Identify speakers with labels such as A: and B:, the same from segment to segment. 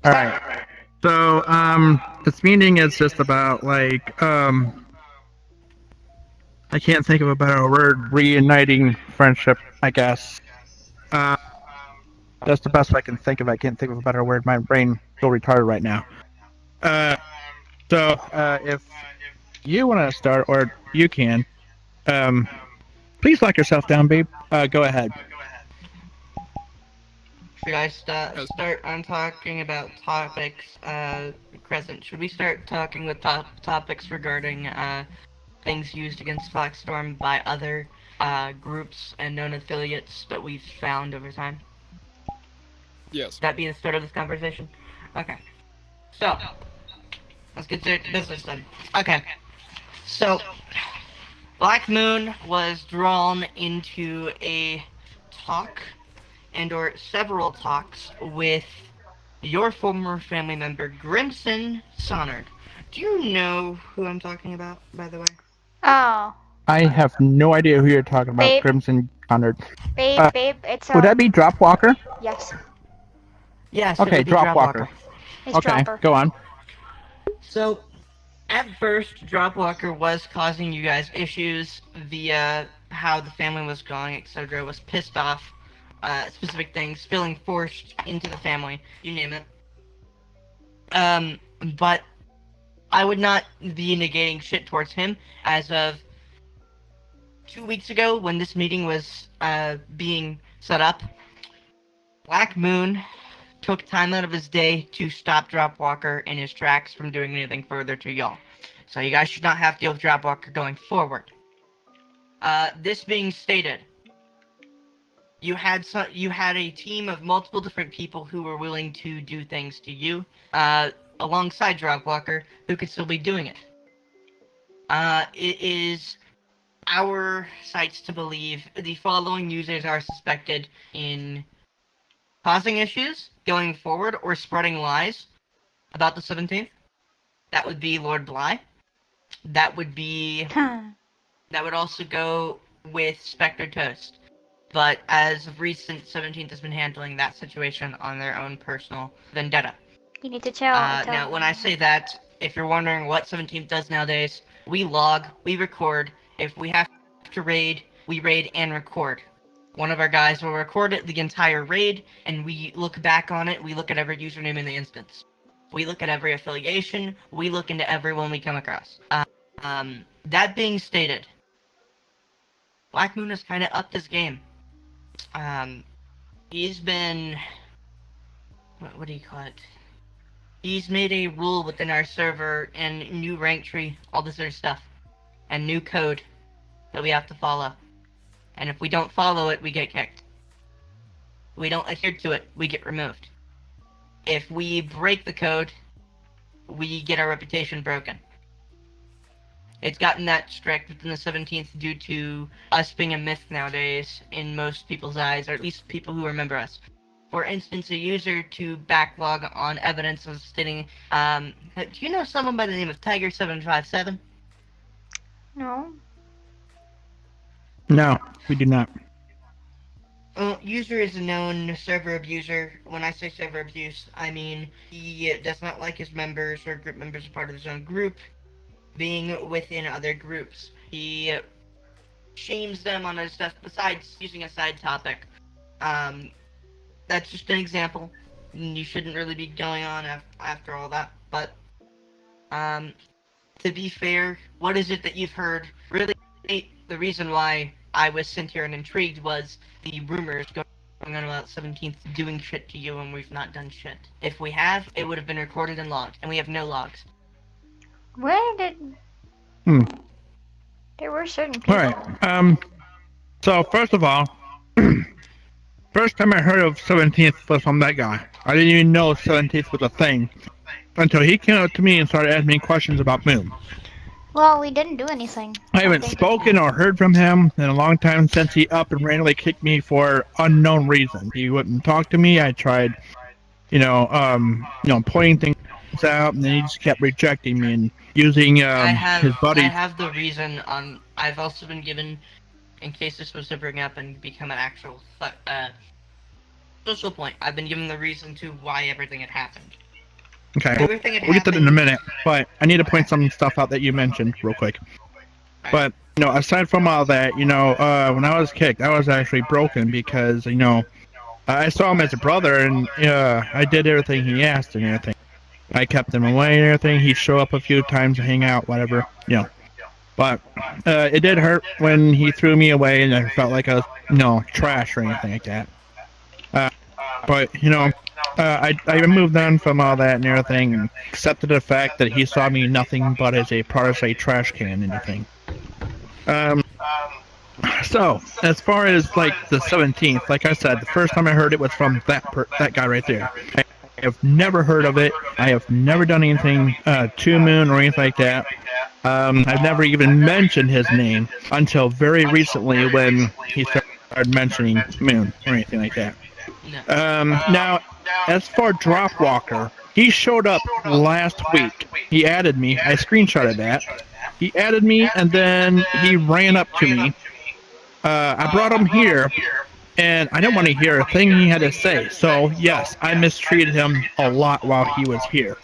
A: All right. So, this meeting is just about I can't think of a better word. Reuniting friendship, I guess. That's the best I can think of. I can't think of a better word. My brain still retarded right now. Uh, if you want to start, or you can, um, please lock yourself down, babe. Go ahead.
B: Should I start on talking about topics, Crescent? Should we start talking with topics regarding, things used against Foxstorm by other, groups and known affiliates that we've found over time?
C: Yes.
B: That be the start of this conversation? Okay. So, let's get to business then. Okay. So, Blackmoon was drawn into a talk and or several talks with your former family member Grimson Sonnard. Do you know who I'm talking about, by the way?
D: Oh,
A: I have no idea who you're talking about,
D: babe,
A: Crimson Connard.
D: babe, it's
A: Would that be Dropwalker?
D: yes,
B: Yes, it
A: Okay,
B: would be
A: Dropwalker.
B: Dropwalker.
D: it's
A: Okay,
D: Dropper.
A: go on.
B: So, at first, Dropwalker was causing you guys issues via how the family was going, etc. Was pissed off, specific things, feeling forced into the family, you name it. But I would not be negating shit towards him as of 2 weeks ago when this meeting was being set up. Blackmoon took time out of his day to stop Dropwalker in his tracks from doing anything further to y'all. So you guys should not have to deal with Dropwalker going forward. This being stated, you had a team of multiple different people who were willing to do things to you, alongside Dropwalker, who could still be doing it. It is our sites to believe the following users are suspected in causing issues going forward or spreading lies about the 17th. That would be Lord Bly. That would also go with Spectre Toast. But as of recent, 17th has been handling that situation on their own personal vendetta.
D: You need to tell.
B: Now, when I say that, if you're wondering what 17th does nowadays, we log, we record. If we have to raid, we raid and record. One of our guys will record it the entire raid, and we look back on it. We look at every username in the instance. We look at every affiliation. We look into everyone we come across. That being stated, Blackmoon has kind of upped his game. He's been... What do you call it? He's made a rule within our server and new rank tree, all this other stuff, and new code that we have to follow. And if we don't follow it, we get kicked. If we don't adhere to it, we get removed. If we break the code, we get our reputation broken. It's gotten that strict within the 17th due to us being a myth nowadays in most people's eyes, or at least people who remember us. For instance, a user to backlog on evidence of stating, do you know someone by the name of Tiger757?
D: No.
A: No, we do not.
B: User is a known server abuser. When I say server abuse, I mean he does not like his members or group members a part of his own group being within other groups. He shames them on other stuff besides using a side topic. That's just an example. You shouldn't really be going on after all that. But, to be fair, what is it that you've heard? Really, the reason why I was sent here and intrigued was the rumors going on about 17th doing shit to you and we've not done shit. If we have, it would have been recorded and logged, and we have no logs.
D: Where did there were certain people?
A: Alright, so first of all, first time I heard of 17th was from that guy. I didn't even know 17th was a thing until he came up to me and started asking me questions about Moon.
D: Well, we didn't do anything.
A: I haven't spoken or heard from him in a long time since he up and randomly kicked me for unknown reason. He wouldn't talk to me. I tried, pointing things out, and then he just kept rejecting me and using his buddies.
B: I have the reason. I've also been given, in case this was to bring up and become an actual social point. I've been given the reason to why everything had happened.
A: Okay,
B: Everything had
A: we'll get to that in a
B: happened.
A: minute, but I need to point some stuff out that you mentioned real quick. But, aside from all that, when I was kicked, I was actually broken because, I saw him as a brother, and I did everything he asked and everything. I kept him away and everything. He'd show up a few times to hang out, whatever. But it did hurt when he threw me away, and I felt like I was, trash or anything like that. But I moved on from all that and everything, and accepted the fact that he saw me nothing but as a part of a trash can and everything. So as far as like the 17th, like I said, the first time I heard it was from that guy right there. I have never heard of it. I have never done anything to Moon or anything like that. I've never even mentioned his name until very recently when he started mentioning Moon or anything like that.
B: No.
A: Now, as for Dropwalker, he showed up last week. He added me. I screenshotted that. He added me, and then he ran up to me. I brought him here, and I didn't want to hear a thing he had to say. So, yes, I mistreated him a lot while he was here.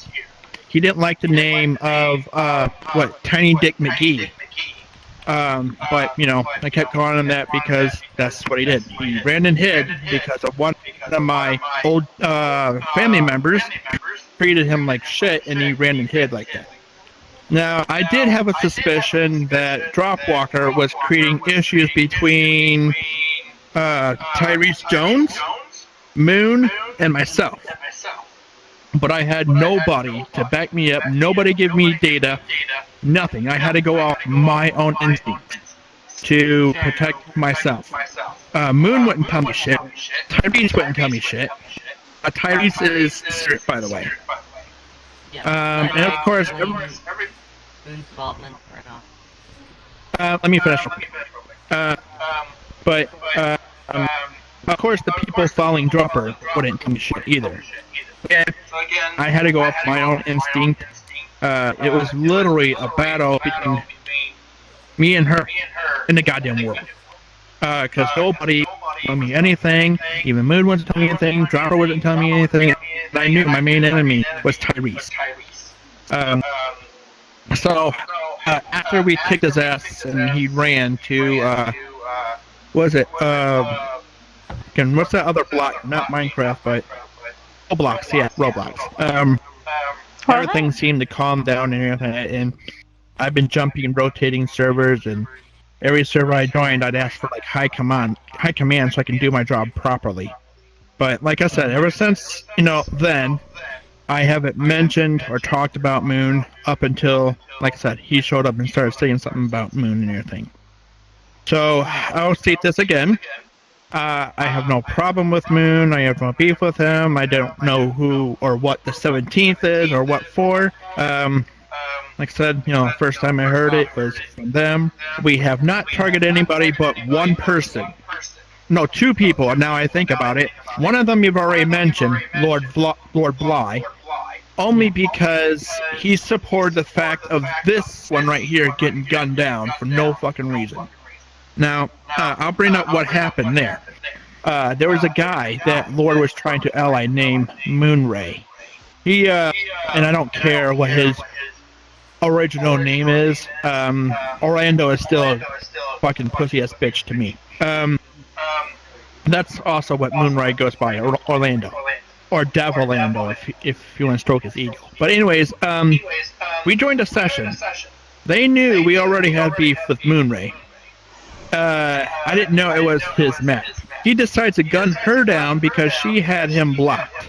A: He didn't like the name of, Tiny Dick McGee. But, I kept calling him that because that's what he did. He ran and hid because of one of my old family members treated him like shit, and he ran and hid like that. Now, I did have a suspicion that Dropwalker was creating issues between Tyrese Jones, Moon, and myself. But I had nobody to back me up. Nobody give me data. Nothing. I had to go off my own instinct to protect myself. Moon wouldn't tell me shit. Tyrese wouldn't tell me shit. Tyrese is strict, by the way.
B: Yeah.
A: And of course,
B: Moon's involvement or not.
A: let me finish. But of course, the people following Dropper wouldn't tell me shit either. Again, I had to go off my own instinct. It was literally a battle between me and her in the goddamn world. Because nobody told me anything. Even Moon wouldn't tell me anything. Dropper wouldn't tell me anything. And I knew my main enemy was Tyrese. So after we kicked his ass and he ran to, what's that other block? Not Minecraft, but Roblox. Yeah, Roblox. Everything seemed to calm down and everything. And I've been jumping and rotating servers, and every server I joined, I'd ask for like high command so I can do my job properly. But like I said, ever since then, I haven't mentioned or talked about Moon up until, like I said, he showed up and started saying something about Moon and everything. So I'll state this again. I have no problem with Moon. I have no beef with him. I don't know who or what the 17th is or what for. Like I said, first time I heard it was from them. We have not targeted anybody but one person. No, two people, now I think about it. One of them you've already mentioned, Lord Bly. Only because he supported the fact of this one right here getting gunned down for no fucking reason. Now, I'll bring up what happened there. There was a guy that Lord was trying to ally named Moonray. He, and I don't care what his original name is, Orlando is still a fucking pussy-ass bitch to me. That's also what Moonray goes by, Orlando. Or Devilando, if you want to stroke his ego. But anyways, we joined a session. They knew we already had beef with Moonray. I didn't know it was his map. He decides to gun her down because she had him blocked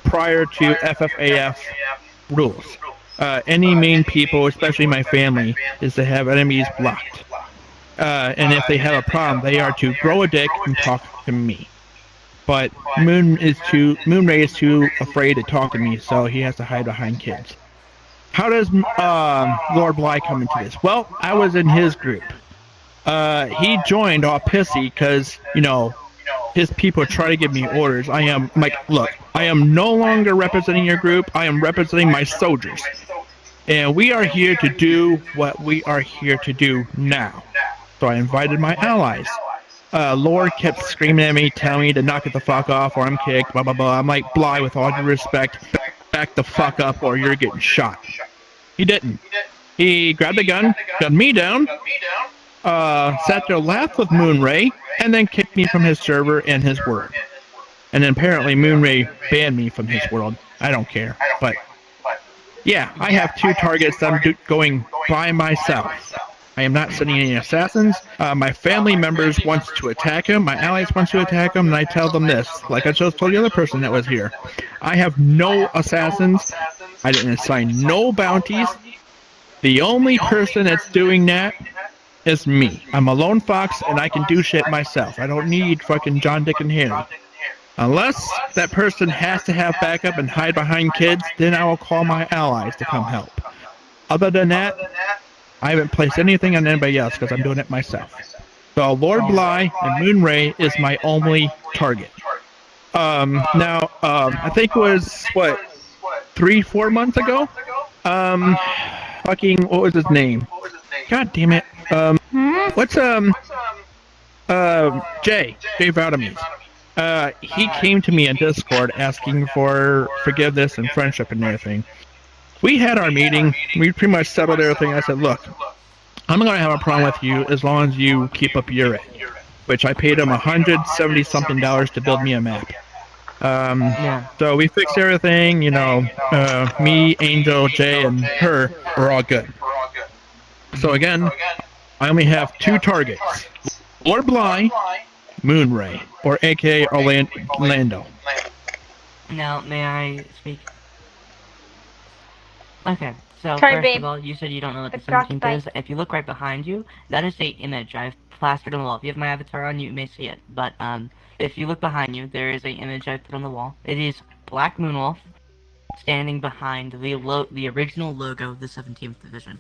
A: prior to FFAF rules. Any main people, especially my family, is to have enemies blocked. And if they have a problem, they are to grow a dick and talk to me. But Moonray is too afraid to talk to me, so he has to hide behind kids. How does Lord Bly come into this? Well, I was in his group. He joined all pissy because, his people try to give me orders. I am like, look, I am no longer representing your group. I am representing my soldiers. And we are here to do what we are here to do now. So I invited my allies. Lord kept screaming at me, telling me to knock it the fuck off or I'm kicked, blah, blah, blah. I'm like, Bly, with all due respect, back the fuck up or you're getting shot. He didn't. He grabbed a gun, gunned me down, sat there, laughed with Moonray, and then kicked me from his server and his world. And then apparently Moonray banned me from his world. I don't care. But yeah, I have 2 targets I'm going by myself. I am not sending any assassins. My family members want to attack him. My allies want to attack him, and I tell them this, like I just told the other person that was here. I have no assassins. I didn't assign no bounties. The only person that's doing that is me. I'm a lone fox, and I can do shit myself. I don't need fucking John, Dick, and Harry. Unless that person has to have backup and hide behind kids, then I will call my allies to come help. Other than that, I haven't placed anything on anybody else because I'm doing it myself. So Lord Bly and Moonray is my only target. Now, I think it was, 3-4 months ago? What was his name? God damn it. What's, Jay Vaudemise. He came to me in Discord asking for forgiveness and friendship and everything. We had our meeting. We pretty much settled everything. I said, look, I'm not going to have a problem with you as long as you keep up your end. Which I paid him $170-something to build me a map. So we fixed everything, me, Angel, Jay, and her are all good. So again, I only have 2 targets. Lord Bly, Moonray, or aka Orlando.
B: Now, may I speak? Okay, so
D: Sorry,
B: first
D: babe.
B: of all, you said you don't know what the
D: It's rocked
B: 17th is. If you look right behind you, that is a image I've plastered on the wall. If you have my avatar on, you may see it. But if you look behind you, there is a image I've put on the wall. It is Blackmoon Wolf standing behind the original logo of the 17th Division.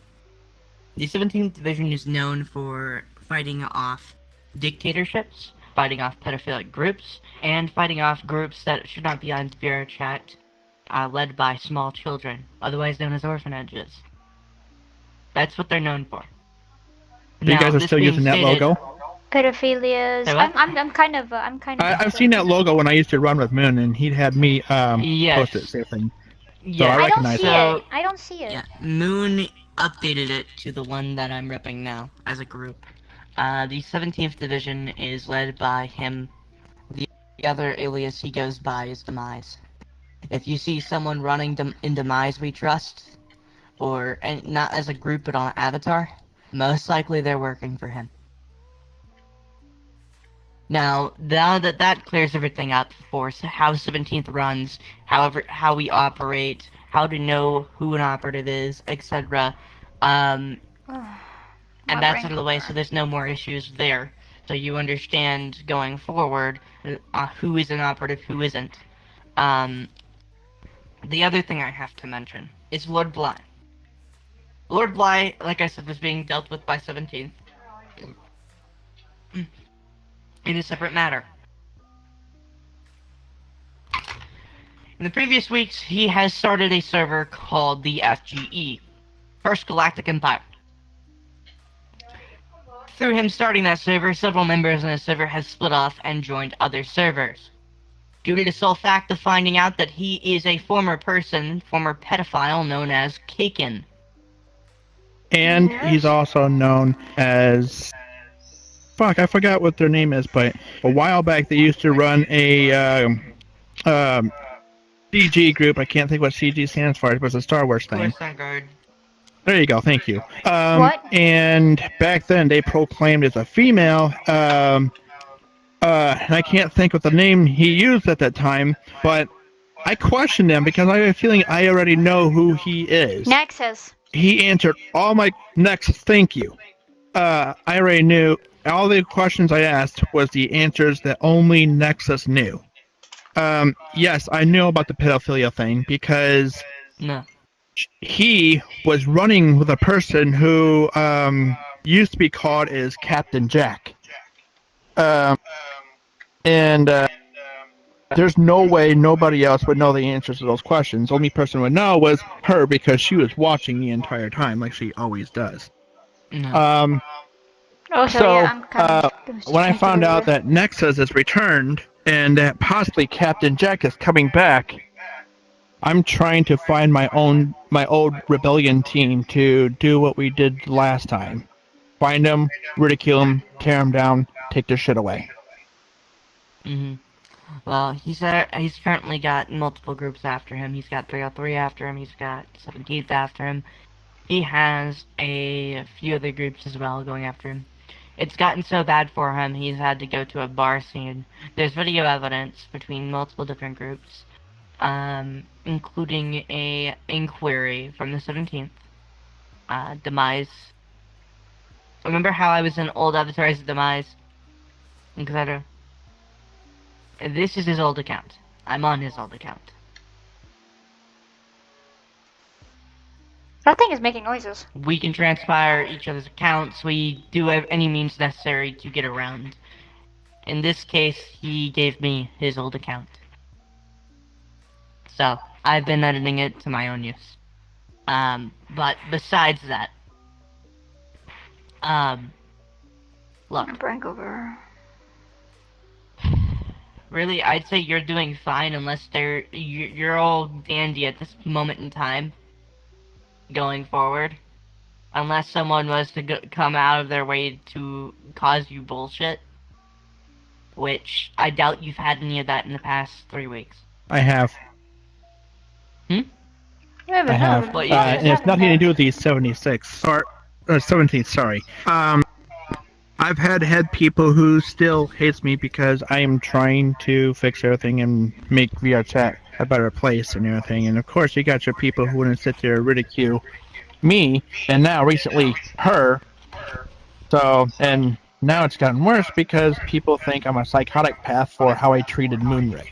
B: The 17th Division is known for fighting off dictatorships, fighting off pedophilic groups, and fighting off groups that should not be on Spirit Chat, led by small children, otherwise known as orphanages. That's what they're known for.
A: You guys are still using that logo?
D: Pedophilias.
B: Say what?
D: I'm kind of.
A: I've seen that logo when I used to run with Moon, and he'd had me
B: Yes.
A: post it, same thing.
B: Yeah,
A: I recognize
D: see
B: so,
D: it. I don't see it.
B: Yeah, Moon updated it to the one that I'm repping now as a group. The 17th Division is led by him. The other alias he goes by is Demise. If you see someone running in Demise We Trust, and not as a group but on Avatar, most likely they're working for him. Now that clears everything up for how 17th runs, how we operate, how to know who an operative is, etc. And that's out of the way, so there's no more issues there. So you understand going forward who is an operative, who isn't. The other thing I have to mention is Lord Bly. Lord Bly, like I said, was being dealt with by 17th in a separate matter. In the previous weeks, he has started a server called the FGE, First Galactic Empire. Through him starting that server, several members in the server have split off and joined other servers. Due to the sole fact of finding out that he is a former pedophile known as Kaken.
A: And he's also known as... Fuck, I forgot what their name is, but a while back they used to run a CG group. I can't think what CG stands for. It was a Star Wars thing. There you go, thank you.
D: What?
A: And back then they proclaimed as a female, and I can't think of the name he used at that time, but I questioned him because I have a feeling I already know who he is.
D: Nexus.
A: He answered all my Nexus, thank you. I already knew. All the questions I asked was the answers that only Nexus knew. Yes, I knew about the pedophilia thing because he was running with a person who used to be called as Captain Jack. There's no way nobody else would know the answers to those questions. The only person would know was her because she was watching the entire time, like she always does.
D: I'm
A: when I found out that Nexus is returned and that possibly Captain Jack is coming back, I'm trying to find my old rebellion team to do what we did last time. Find them, ridicule them, tear them down, take their shit away.
B: Mm-hmm. Well, he's currently got multiple groups after him. He's got 303 after him. He's got 17th after him. He has a few other groups as well going after him. It's gotten so bad for him, he's had to go to a bar scene. There's video evidence between multiple different groups, including a inquiry from the 17th. Demise. Remember how I was in old avatars of Demise? Etc. This is his old account. I'm on his old account.
D: That thing is making noises.
B: We can transpire each other's accounts. We do any means necessary to get around. In this case, he gave me his old account. So, I've been editing it to my own use. But besides that, look.
D: Break over.
B: Really, I'd say you're doing fine unless you're all dandy at this moment in time. Going forward. Unless someone was to come out of their way to cause you bullshit. Which, I doubt you've had any of that in the past 3 weeks.
A: I have.
B: Hmm?
D: Yeah,
A: I have.
B: What, you
A: And it's nothing to do with these 76. Or 17th, sorry. I've had people who still hates me because I am trying to fix everything and make VR chat a better place and everything. And of course, you got your people who want to sit there and ridicule me, and now recently her. So, and now it's gotten worse because people think I'm a psychotic path for how I treated Moonray.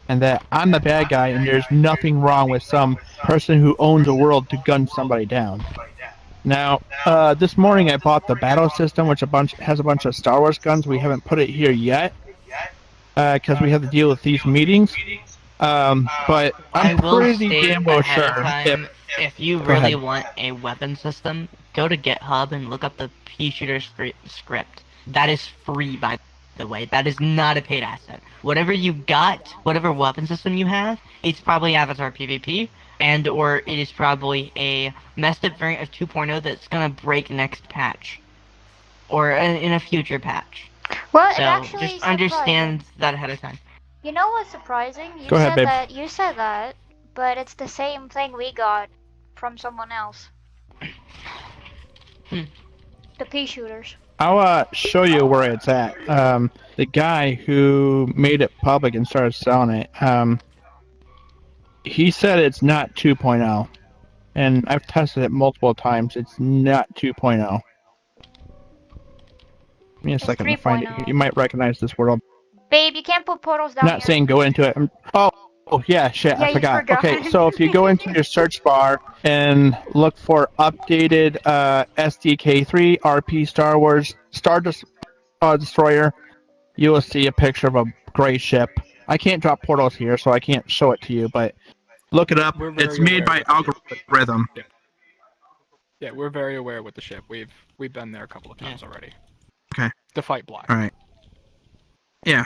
A: And that I'm the bad guy and there's nothing wrong with some person who owns a world to gun somebody down. Now, this morning I bought the battle system, which has a bunch of Star Wars guns. We haven't put it here yet, because we have to deal with these meetings. But I'm pretty damn well sure.
B: If you really want a weapon system, go to GitHub and look up the pea shooter script. That is free, by the way. That is not a paid asset. Whatever you got, whatever weapon system you have, it's probably Avatar PvP, and or it is probably a messed up variant of 2.0 that's gonna break next patch, or in a future patch.
D: Well,
B: So
D: it actually
B: just understand that ahead of time.
D: You know what's surprising?
A: Go ahead, babe.
D: You said that, but it's the same thing we got from someone else. The pea shooters.
A: I'll show you where it's at. The guy who made it public and started selling it, he said it's not 2.0. And I've tested it multiple times. It's not 2.0. Give me a second to find it.
D: 3.0.
A: You might recognize this world.
D: Babe, you can't put portals down
A: Not
D: here.
A: saying go into it. Oh yeah, shit,
D: Yeah,
A: I
D: you
A: forgot.
D: forgot.
A: Okay, so if you go into your search bar and look for updated SDK3 RP Star Wars Star Destroyer, you will see a picture of a gray ship. I can't drop portals here, so I can't show it to you, but look it up. It's made by algorithm.
C: Yeah, we're very aware with the ship. We've been there a couple of times already.
A: Okay.
C: To fight Black.
A: All right. Yeah.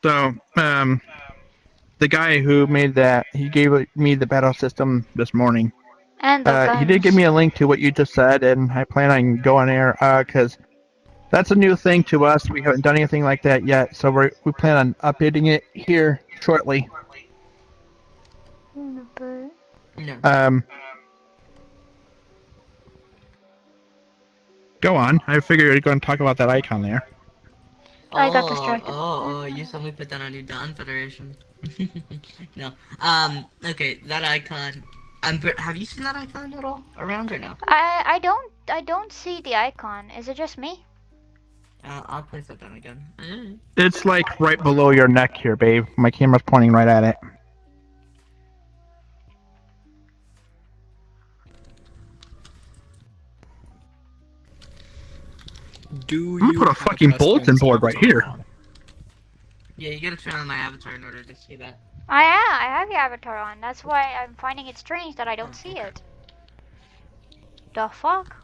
A: So, the guy who made that, he gave me the battle system this morning.
D: And the guns.
A: He did give me a link to what you just said, and I plan on going there, because that's a new thing to us. We haven't done anything like that yet, so we plan on updating it here shortly.
B: No.
A: Go on. I figure you're going to talk about that icon there.
D: I got distracted.
B: Oh, you saw me put that on your Dawn Federation. No. Okay, that icon. Have you seen that icon at all around or no?
D: I don't see the icon. Is it just me?
B: I'll place that down again.
A: It's like right below your neck here, babe. My camera's pointing right at it.
C: Do
A: I'm gonna
C: you
A: put a
C: have
A: fucking
C: custom
A: bulletin board right here.
C: avatar?
B: Yeah, you gotta turn on my avatar in order to see that.
D: I have the avatar on. That's why I'm finding it strange that I don't see it. The fuck?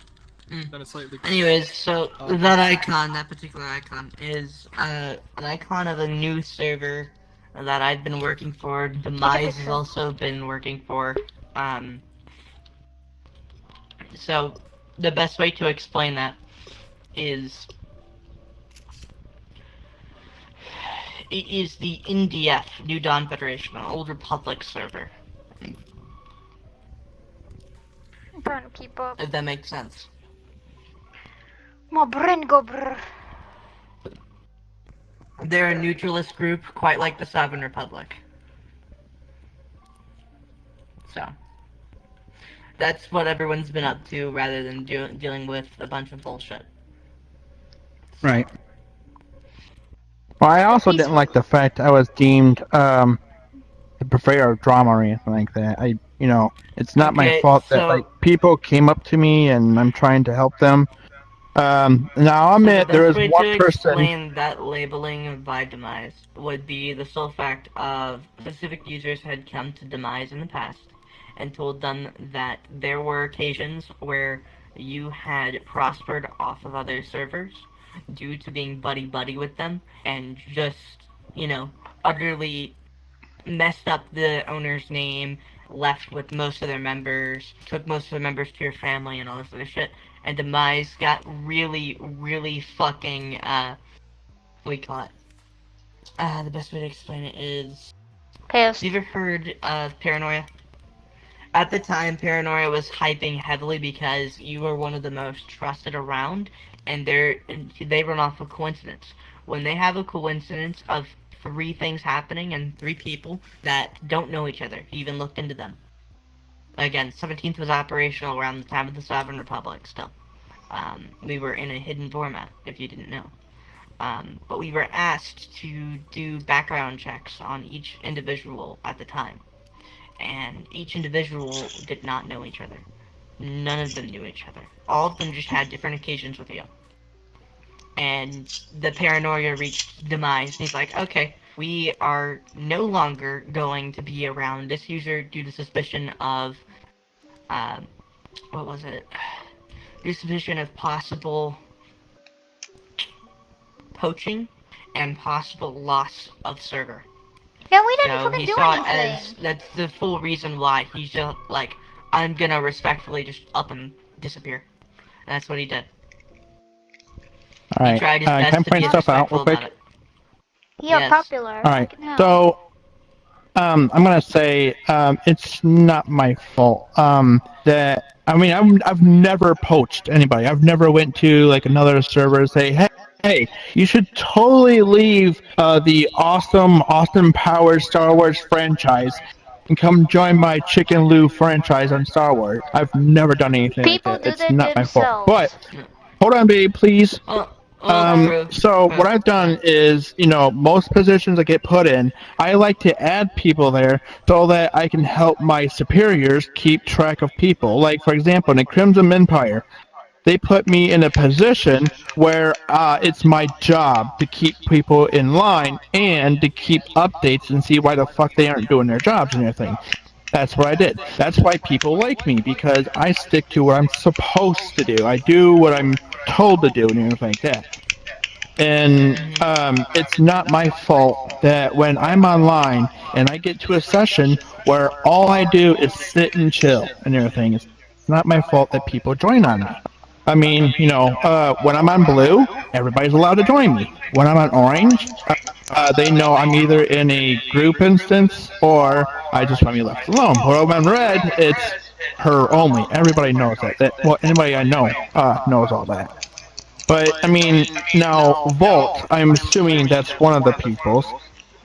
C: Then it's slightly.
B: Anyways, so that icon, that particular icon, is an icon of a new server that I've been working for. Demise has also been working for. So the best way to explain that is it is the NDF, New Dawn Federation, an Old Republic server.
D: I'm trying to keep up.
B: If that makes sense.
D: My brain go brr.
B: They're a neutralist group, quite like the Sovereign Republic. So that's what everyone's been up to, rather than dealing with a bunch of bullshit.
A: Right. Well, I also didn't like the fact I was deemed the purveyor of drama or anything like that. It's not my
B: Okay,
A: fault that
B: so-
A: like people came up to me and I'm trying to help them. Now I'll admit there is
B: The best
A: one
B: way to
A: person.
B: explain that labeling by Demise would be the sole fact of specific users had come to Demise in the past and told them that there were occasions where you had prospered off of other servers due to being buddy-buddy with them and just, utterly messed up the owner's name, left with most of their members, took most of their members to your family and all this other shit. And Demise got really, really fucking, what do we call it? The best way to explain it is...
D: Chaos.
B: Have you ever heard of Paranoia? At the time, Paranoia was hyping heavily because you were one of the most trusted around, and they run off a coincidence. When they have a coincidence of 3 things happening and 3 people that don't know each other, he even looked into them. Again, 17th was operational around the time of the Sovereign Republic still. We were in a hidden format, if you didn't know. But we were asked to do background checks on each individual at the time. And each individual did not know each other. None of them knew each other. All of them just had different occasions with you. And the Paranoia reached Demise, and he's like, okay, we are no longer going to be around this user due to suspicion of, what was it? Due to suspicion of possible poaching and possible loss of server.
D: Yeah, we didn't
B: So
D: fucking
B: he
D: do
B: saw it
D: anything.
B: as, that's the full reason why he's just like, I'm gonna respectfully just up and disappear. And that's what he did.
A: All right.
B: He tried his
A: Can I
B: best to
A: point
B: be
A: stuff out
B: respectful
A: real quick?
B: about it.
D: You're
B: Yes.
D: popular.
A: All right.
D: Fucking hell.
A: So, I'm gonna say it's not my fault. I've never poached anybody. I've never went to like another server and say, hey, you should totally leave the awesome Austin Powers Star Wars franchise and come join my Chicken Lou franchise on Star Wars. I've never done anything
D: People
A: like
D: do
A: that.
D: that
A: It's not my fault.
D: themselves.
A: But hold on, babe, please.
B: True.
A: So what I've done is, most positions I get put in, I like to add people there so that I can help my superiors keep track of people. Like, for example, in the Crimson Empire, they put me in a position where it's my job to keep people in line and to keep updates and see why the fuck they aren't doing their jobs and everything. That's what I did. That's why people like me, because I stick to what I'm supposed to do. I do what I'm told to do and everything like that. And it's not my fault that when I'm online and I get to a session where all I do is sit and chill and everything, it's not my fault that people join on me. I mean, when I'm on blue, everybody's allowed to join me. When I'm on orange, they know I'm either in a group instance or I just want to be left alone. But when I'm on red, it's her only. Everybody knows that. Well, anybody I know knows all that. But, I mean, now, Volt, I'm assuming that's one of the peoples.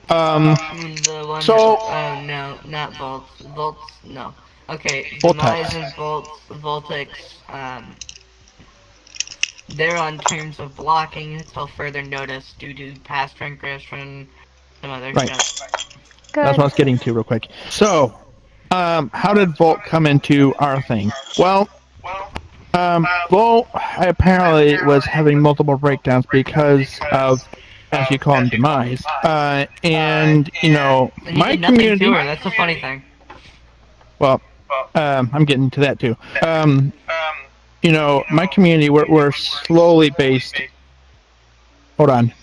B: The one
A: So-
B: no, not Volts. Volts, no. Okay,
A: Voltex.
B: Demise and Voltex, they're on terms of blocking until further notice due to past transgression, some other
A: Right.
B: stuff.
D: Good.
A: That's what I was getting to real quick. So, how did Volt come into our thing? Well, Volt apparently was having multiple breakdowns because of, as you call him, Demise. And,
B: And he
A: my
B: did nothing
A: community...
B: to her, that's the funny thing.
A: Well, I'm getting to that too. My community, we're slowly based... Hold on.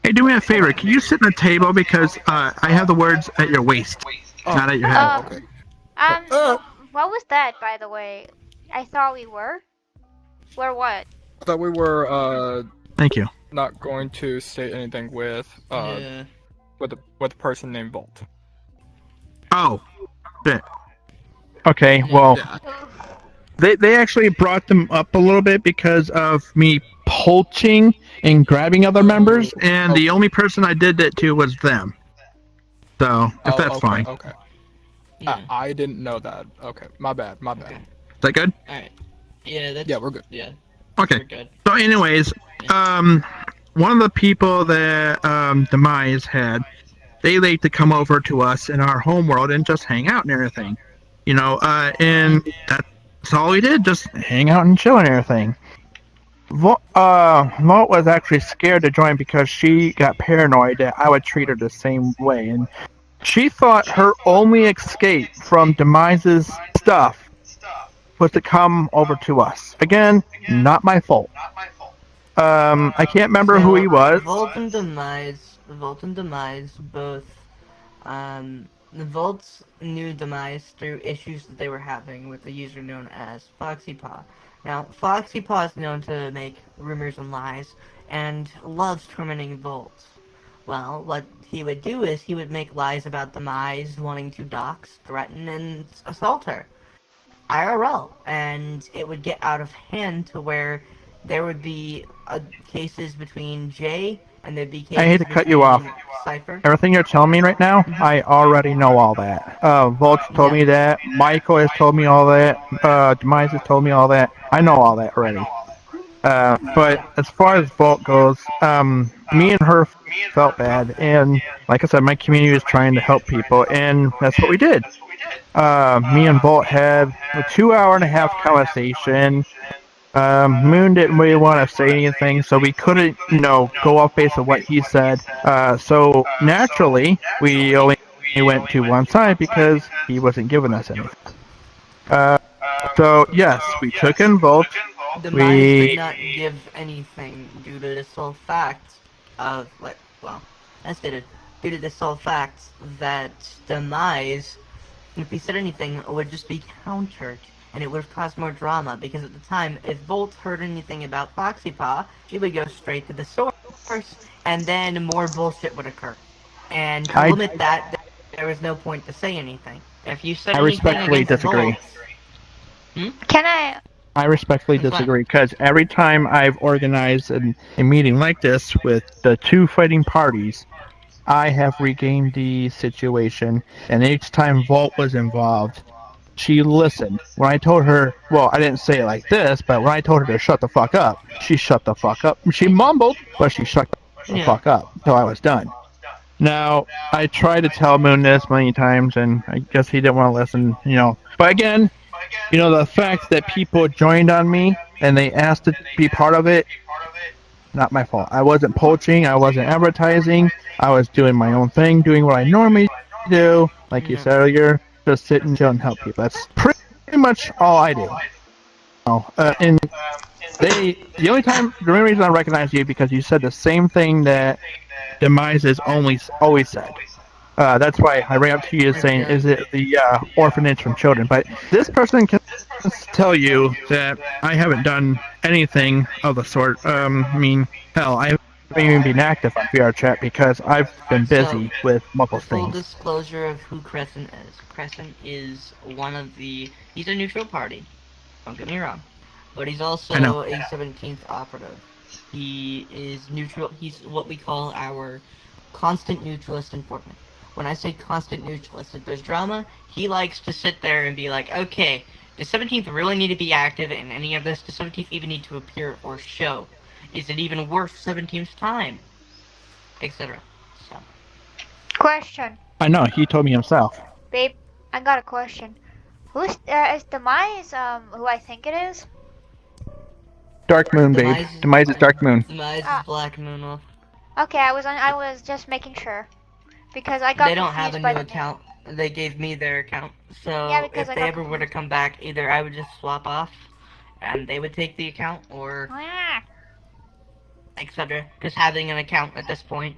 A: Hey, do me a favor. Can you sit at the table because I have the words at your waist, not at your head.
C: Oh, okay.
D: Um, what was that, by the way? I thought we were. We're what?
C: I thought we were
A: Thank you.
C: not going to say anything with
B: Yeah.
C: with a person named Volt.
A: Oh, shit. Okay,
B: Yeah.
A: well,
C: Yeah.
A: they actually brought them up a little bit because of me poaching and grabbing other members, and the only person I did that to was them. So, if that's
C: okay,
A: fine.
C: Okay.
B: Yeah.
C: I didn't know that. Okay, my bad. My bad.
B: Okay.
A: Is that good?
B: Alright. Yeah, that's.
C: Yeah, we're good.
B: Yeah,
A: Okay.
B: we're good.
A: So, anyways, one of the people that Demise had, they like to come over to us in our home world and just hang out and everything. You know, and that's all we did, just hang out and chill and everything. Volt was actually scared to join because she got paranoid that I would treat her the same way, and she thought her only escape from Demise's stuff was to come over to us. Again, not my fault. I can't remember who he was.
B: Volt and Demise both. The Volts knew Demise through issues that they were having with a user known as FoxyPaw. Now, FoxyPaw is known to make rumors and lies, and loves tormenting Volts. Well, what he would do is he would make lies about Demise wanting to dox, threaten, and assault her. IRL, and it would get out of hand to where there would be cases between Jay and there'd be cases
A: I hate to cut you off.
B: Cypher.
A: Everything you're telling me right now, I already know all that. Volch told me that. Michael has told me all that. Demise has told me all that. I know all that already. But as far as Volt goes, me and her felt bad, and like I said, my community was trying to help people, and that's what we did. Me and Volt had a 2.5-hour conversation. Moon didn't really want to say anything, so we couldn't, go off base of what he said. So naturally, we only went to one side because he wasn't giving us anything. So yes, we took in Volt.
B: Demise did not give anything due to the sole fact of, due to the sole fact that Demise, if he said anything, would just be countered, and it would have caused more drama, because at the time, if Volt heard anything about FoxyPaw, she would go straight to the source, and then more bullshit would occur. And to limit that, there was no point to say anything. If you said
A: I
B: anything
A: respectfully
B: against
A: disagree.
B: Volt,
D: Can I?
A: respectfully disagree, because every time I've organized a meeting like this with the two fighting parties, I have regained the situation, and each time Volt was involved, she listened. When I told her, well, I didn't say it like this, but when I told her to shut the fuck up, she shut the fuck up. She mumbled, but she shut the fuck up until I was done. Now, I tried to tell Moon this many times, and I guess he didn't want to listen, But again, the fact that people joined on me and they asked to be part of it, not my fault. I wasn't poaching, I wasn't advertising, I was doing my own thing, doing what I normally do, like you said earlier, just sit and chill and help people. That's pretty much all I do. And the only reason I recognize you because you said the same thing that Demise has always said. That's why I ran up to you saying, is it the orphanage from children? But this person can tell you that I haven't done anything of the sort. Hell, I haven't even been active on VR chat because I've been busy with multiple
B: full
A: things.
B: disclosure of who Crescent is. Crescent is he's a neutral party. Don't get me wrong. But he's also a 17th operative. He is neutral. He's what we call our constant neutralist informant. When I say constant neutralist, if there's drama, he likes to sit there and be like, okay, does 17th really need to be active in any of this? Does 17th even need to appear or show? Is it even worth 17th's time? Etc. So.
D: Question.
A: I know, he told me himself.
D: Babe, I got a question. Who's is Demise who I think it is?
A: Dark Moon, babe. Demise is Dark Moon.
B: Demise is Blackmoon.
D: Okay, I was just making sure. Because I got
B: They don't have a
D: confused
B: new
D: by
B: account. They gave me their account. So
D: Yeah, because
B: if
D: I
B: they
D: got
B: ever were to come back, either I would just swap off and they would take the account, or
D: Ah.
B: etc. Just having an account at this point.